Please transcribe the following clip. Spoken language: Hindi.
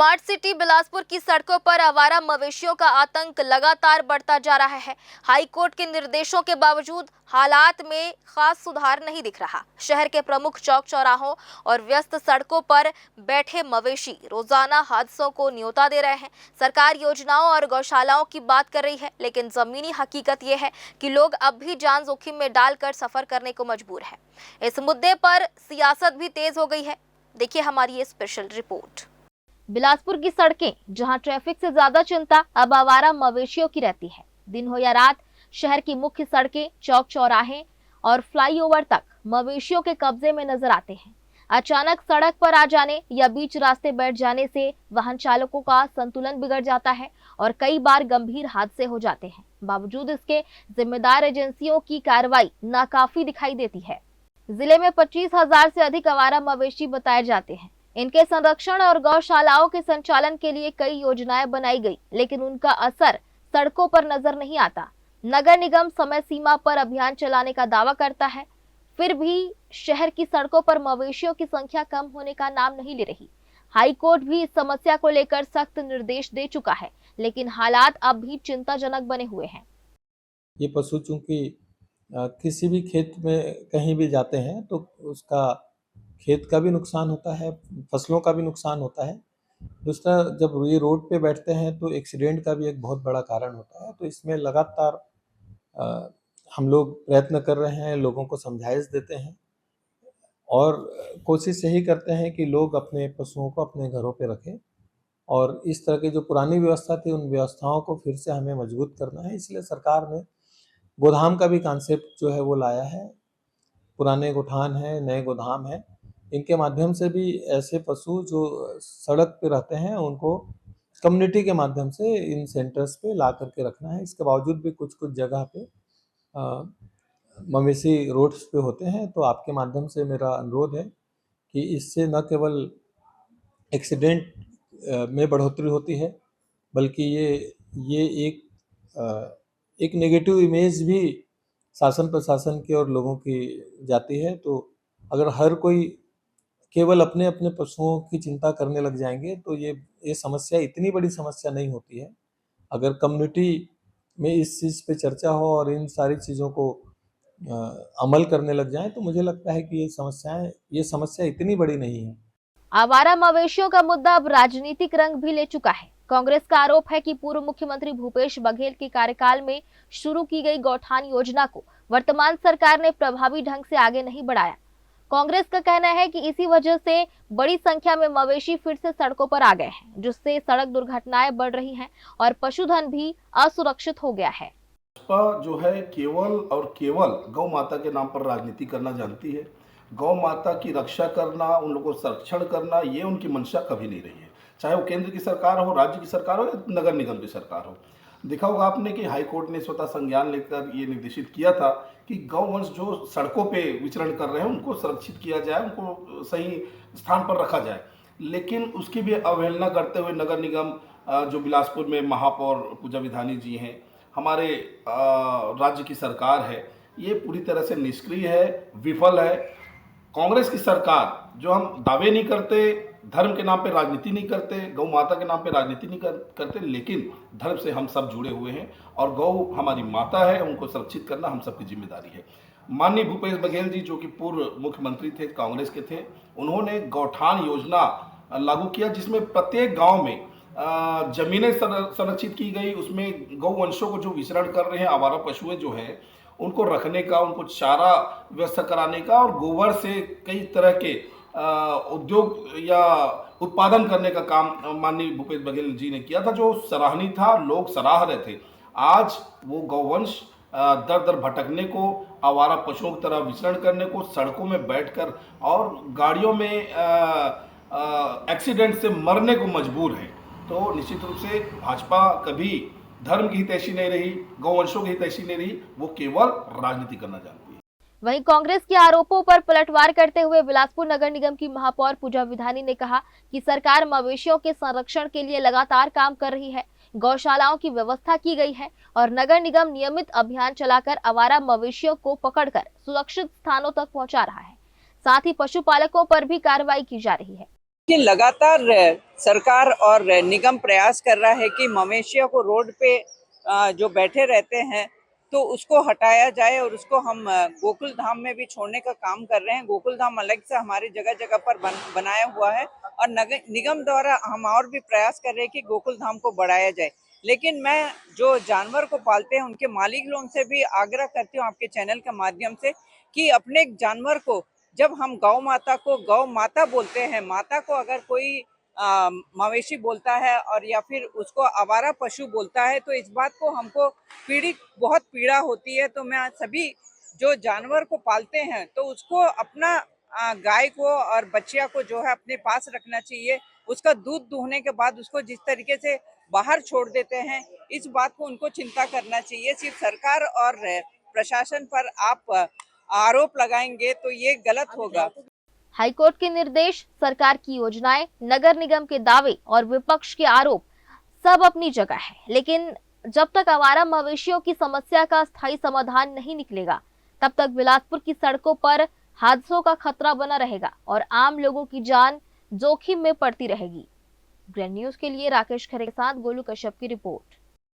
स्मार्ट सिटी बिलासपुर की सड़कों पर आवारा मवेशियों का आतंक लगातार बढ़ता जा रहा है। हाई कोर्ट के निर्देशों के बावजूद हालात में खास सुधार नहीं दिख रहा। शहर के प्रमुख चौक चौराहों और व्यस्त सड़कों पर बैठे मवेशी रोजाना हादसों को न्योता दे रहे हैं। सरकार योजनाओं और गौशालाओं की बात कर रही है, लेकिन जमीनी हकीकत यह है कि लोग अब भी जान जोखिम में डालकर सफर करने को मजबूर है। इस मुद्दे पर सियासत भी तेज हो गई है। देखिए हमारी ये स्पेशल रिपोर्ट। बिलासपुर की सड़कें, जहां ट्रैफिक से ज्यादा चिंता अब आवारा मवेशियों की रहती है। दिन हो या रात, शहर की मुख्य सड़कें, चौक चौराहे और फ्लाईओवर तक मवेशियों के कब्जे में नजर आते हैं। अचानक सड़क पर आ जाने या बीच रास्ते बैठ जाने से वाहन चालकों का संतुलन बिगड़ जाता है और कई बार गंभीर हादसे हो जाते हैं। बावजूद इसके जिम्मेदार एजेंसियों की कार्रवाई नाकाफी दिखाई देती है। जिले में 25,000 से अधिक आवारा मवेशी बताए जाते हैं। इनके संरक्षण और गौशालाओं के संचालन के लिए कई योजनाएं बनाई गई, लेकिन उनका असर सड़कों पर नजर नहीं आता। नगर निगम समय सीमा पर अभियान चलाने का दावा करता है, फिर भी शहर की सड़कों पर मवेशियों की संख्या कम होने का नाम नहीं ले रही। हाई कोर्ट भी इस समस्या को लेकर सख्त निर्देश दे चुका है, लेकिन हालात अब भी चिंताजनक बने हुए हैं। ये पशु चूंकि किसी भी खेत में कहीं भी जाते हैं तो उसका खेत का भी नुकसान होता है, फसलों का भी नुकसान होता है। दूसरा, जब ये रोड पे बैठते हैं तो एक्सीडेंट का भी एक बहुत बड़ा कारण होता है। तो इसमें लगातार अ, हम लोग प्रयत्न कर रहे हैं, लोगों को समझाइश देते हैं और कोशिश यही करते हैं कि लोग अपने पशुओं को अपने घरों पे रखें और इस तरह की जो पुरानी व्यवस्था थी, उन व्यवस्थाओं को फिर से हमें मजबूत करना है। इसलिए सरकार ने गोधाम का भी कॉन्सेप्ट जो है वो लाया है। पुराने गोठान हैं, नए गोदाम हैं, इनके माध्यम से भी ऐसे पशु जो सड़क पे रहते हैं उनको कम्युनिटी के माध्यम से इन सेंटर्स पे ला करके रखना है। इसके बावजूद भी कुछ-कुछ जगह पे मवेशी रोड्स पे होते हैं, तो आपके माध्यम से मेरा अनुरोध है कि इससे न केवल एक्सीडेंट में बढ़ोतरी होती है, बल्कि ये एक नेगेटिव इमेज भी शासन प्रशासन की और लोगों की जाती है। तो अगर हर कोई केवल अपने-अपने पशुओं की चिंता करने लग जाएँगे तो ये समस्या इतनी बड़ी समस्या नहीं होती है। अगर कम्युनिटी में इस चीज़ पे चर्चा हो और इन सारी चीज़ों को अमल करने लग जाएँ तो मुझे लगता है कि ये समस्या इतनी बड़ी नहीं है। आवारा मवेशियों का मुद्दा अब राजनीतिक रंग भी ले चुका है। कांग्रेस का आरोप है कि पूर्व मुख्यमंत्री भूपेश बघेल के कार्यकाल में शुरू की गई गौठान योजना को वर्तमान सरकार ने प्रभावी ढंग से आगे नहीं बढ़ाया। कांग्रेस का कहना है कि इसी वजह से बड़ी संख्या में मवेशी फिर से सड़कों पर आ गए हैं, जिससे सड़क दुर्घटनाएं बढ़ रही हैं और पशुधन भी असुरक्षित हो गया है। भाजपा जो है केवल और केवल गौ माता के नाम पर राजनीति करना जानती है। गौ माता की रक्षा करना, उन लोगों को संरक्षण करना, ये उनकी मंशा कभी नहीं रही है। चाहे वो केंद्र की सरकार हो, राज्य की सरकार हो या नगर निगम की सरकार हो। देखा होगा आपने कि हाई कोर्ट ने स्वतः संज्ञान लेकर ये निर्देशित किया था कि गौवंश जो सड़कों पे विचरण कर रहे हैं उनको संरक्षित किया जाए, उनको सही स्थान पर रखा जाए। लेकिन उसकी भी अवहेलना करते हुए नगर निगम जो बिलासपुर में महापौर पूजा विधानी जी हैं, हमारे राज्य की सरकार है, ये पूरी तरह से निष्क्रिय है, विफल है। कांग्रेस की सरकार, जो हम दावे नहीं करते, धर्म के नाम पे राजनीति नहीं करते, गौ माता के नाम पे राजनीति नहीं करते, लेकिन धर्म से हम सब जुड़े हुए हैं और गौ हमारी माता है, उनको सुरक्षित करना हम सबकी जिम्मेदारी है। माननीय भूपेश बघेल जी, जो कि पूर्व मुख्यमंत्री थे, कांग्रेस के थे, उन्होंने गौठान योजना लागू किया, जिसमें प्रत्येक गांव में जमीनें संरक्षित की गई। उसमें गौवंशों को जो विचरण कर रहे हैं, आवारा पशुएं जो हैं, उनको रखने का, उनको चारा व्यवस्था कराने का और गोबर से कई तरह के उद्योग या उत्पादन करने का काम माननीय भूपेश बघेल जी ने किया था, जो सराहनीय था, लोग सराह रहे थे। आज वो गौवंश दर दर भटकने को, आवारा पशुओं की तरह विचरण करने को, सड़कों में बैठकर और गाड़ियों में एक्सीडेंट से मरने को मजबूर है। तो निश्चित रूप से भाजपा कभी धर्म की हितैषी नहीं रही, गौवंशों की हितैषी नहीं रही, वो केवल राजनीति करना जानती है। वहीं कांग्रेस के आरोपों पर पलटवार करते हुए बिलासपुर नगर निगम की महापौर पूजा विधानी ने कहा कि सरकार मवेशियों के संरक्षण के लिए लगातार काम कर रही है, गौशालाओं की व्यवस्था की गई है और नगर निगम नियमित अभियान चलाकर आवारा मवेशियों को पकड़कर सुरक्षित स्थानों तक पहुंचा रहा है। साथ ही पशुपालकों पर भी कार्रवाई की जा रही है। जबकि लगातार सरकार और निगम प्रयास कर रहा है कि मवेशियों को रोड पे जो बैठे रहते हैं तो उसको हटाया जाए और उसको हम गोकुल धाम में भी छोड़ने का काम कर रहे हैं। गोकुल धाम अलग से हमारी जगह जगह पर बनाया हुआ है और निगम द्वारा हम और भी प्रयास कर रहे हैं कि गोकुल धाम को बढ़ाया जाए। लेकिन मैं जो जानवर को पालते हैं उनके मालिक लोगों से भी आग्रह करती हूँ आपके चैनल के माध्यम से कि अपने जानवर को, जब हम गौ माता को गौ माता बोलते हैं, माता को अगर कोई मवेशी बोलता है और या फिर उसको आवारा पशु बोलता है तो इस बात को हमको बहुत पीड़ा होती है। तो मैं सभी जो जानवर को पालते हैं तो उसको अपना गाय को और बच्चिया को जो है अपने पास रखना चाहिए। उसका दूध दूहने के बाद उसको जिस तरीके से बाहर छोड़ देते हैं, इस बात को उनको चिंता करना चाहिए। सिर्फ सरकार और प्रशासन पर आप आरोप लगाएंगे तो ये गलत होगा। हाईकोर्ट के निर्देश, सरकार की योजनाएं, नगर निगम के दावे और विपक्ष के आरोप सब अपनी जगह है, लेकिन जब तक आवारा मवेशियों की समस्या का स्थायी समाधान नहीं निकलेगा, तब तक बिलासपुर की सड़कों पर हादसों का खतरा बना रहेगा और आम लोगों की जान जोखिम में पड़ती रहेगी। ग्रैंड न्यूज के लिए राकेश खरे के साथ गोलू कश्यप की रिपोर्ट।